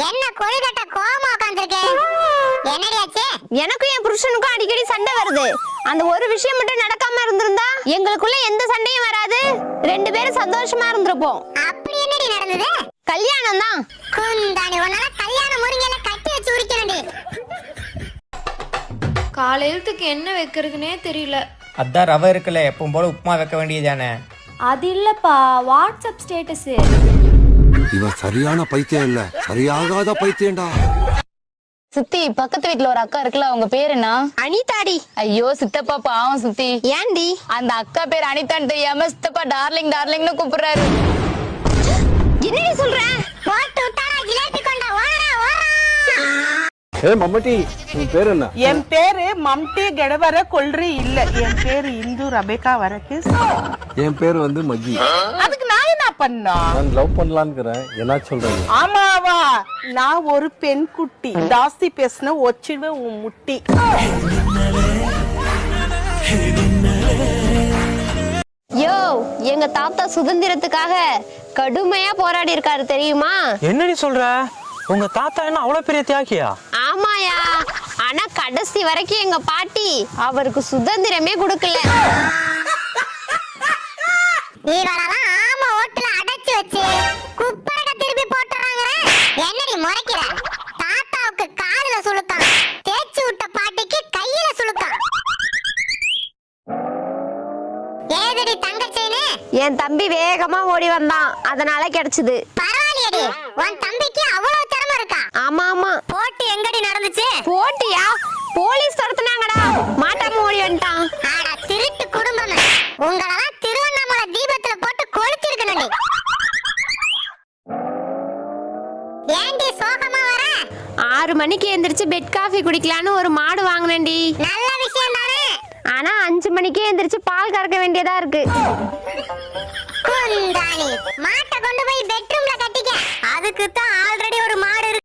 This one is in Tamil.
என்ன கொழுகட்ட கோவமா உட்கார்ந்திருக்கே? என்னடியாச்சு? எனக்கும் என் புருஷனுக்கும் அடிக்கடி சண்டை வருது. அந்த ஒரு விஷயம் மட்டும் நடக்காம இருந்திருந்தா எங்களுக்குள்ள எந்த சண்டையும் வராது. ரெண்டு பேரும் சந்தோஷமா இருந்திருப்போம். அப்படி என்னடி நடந்தது? கல்யாணம் தான். குந்தாணி உன்னால கல்யாணம் முறிங்கல கட்டி வச்சு உரிக்கணும்டி. காலையிலத்துக்கு என்ன வைக்கிறதுனே தெரியல. அதான் ரவை இருக்குல்ல, எப்பவும் போல உப்புமா வைக்க வேண்டியதானே. அது இல்லப்பா, வாட்ஸ்அப் ஸ்டேட்டஸ். இவன் சரியான பைத்தியம் இல்ல, சரியாகாத பைத்தியம்டா. சித்தி, பக்கத்து வீட்டுல ஒரு அக்கா இருக்குல்ல, அவங்க பேர் என்ன? அனிதாடி. ஐயோ சித்தப்பா பாவம் சித்தி. ஏன்டி? அந்த அக்கா பேர் அனிதான்னு தெரியாம சித்தப்பா டார்லிங் டார்லிங்னு கூப்பிடுறாரு. என்னடி சொல்ற? போட்டு விட்டாடா ஜிலேபி கொண்டா ஓரா ஓரா. மம்மட்டி, உன் பேர் என்ன? என் பேரு மம்டி கெடவர கொல்றி இல்ல, என் பேரு இந்து ரபேகா வரக்கு. என் பேர் வந்து மகி. அதுக்கு நான் என்ன பண்ணா? நான் லவ் பண்ணலாம்ங்கறேன். என்ன சொல்றது? ஆமாவா, நான் ஒரு பெண் குட்டி. ஜாஸ்தி பேசின ஒச்சிடுவேன் உன் முட்டி. யோ, எங்க தாத்தா சுதந்திரத்துக்காக கடுமையா போராடி இருக்காரு தெரியுமா? என்னடி சொல்ற? உங்க தாத்தா என்ன அவ்வளவு பெரிய தியாகியா? ஆமாயா, ஆனா கடைசி வரைக்கும் எங்க பாட்டி அவருக்கு சுதந்திரமே கொடுக்கல. இவளெல்லாம் ஆமா ஓட்டுல அடைச்சு வச்சு குப்பரட திருப்பி போட்டுறாங்க. என்னடி முறைக்கிற? தாத்தாவுக்கு காதுல சுளுக்கான், தேய்ச்சி விட்ட பாட்டிக்கு கையில சுளுக்கான். ஏதடி தங்கச்சேனே? என் தம்பி வேகமா ஓடி வந்தான், அதனால கிடைச்சது. பரவாயில்லையடி, உன் தம்பிக்கு அவ்வளவு திறமை இருக்கா? ஆமா ஆமா. போட்டி எங்கடி நடந்துச்சு? போட்டியா? போலீஸ் துரத்துனாங்கடா, மாட்டாம ஓடி வந்துட்டான். ஆட திருட்டு குடும்பமே, உங்களெல்லாம் திருவண்ணாமலை தீபத்துல போட்டு கொளுத்திருக்கணும்டி. ஏண்டி சோகமா வர? 6 மணிக்கு எந்திரிச்சு பெட் காஃபி குடிக்கலான்னு ஒரு மாடு வாங்கினேன்டி. நல்ல விஷயம் தானே. ஆனா 5 மணிக்கே எந்திரிச்சு பால் கறக்க வேண்டியதா இருக்கு. குந்தாணி, மாட்டை கொண்டு போய் பெட்ரூம்ல கட்டிக்க. அதுக்கு தான் ஆல்ரெடி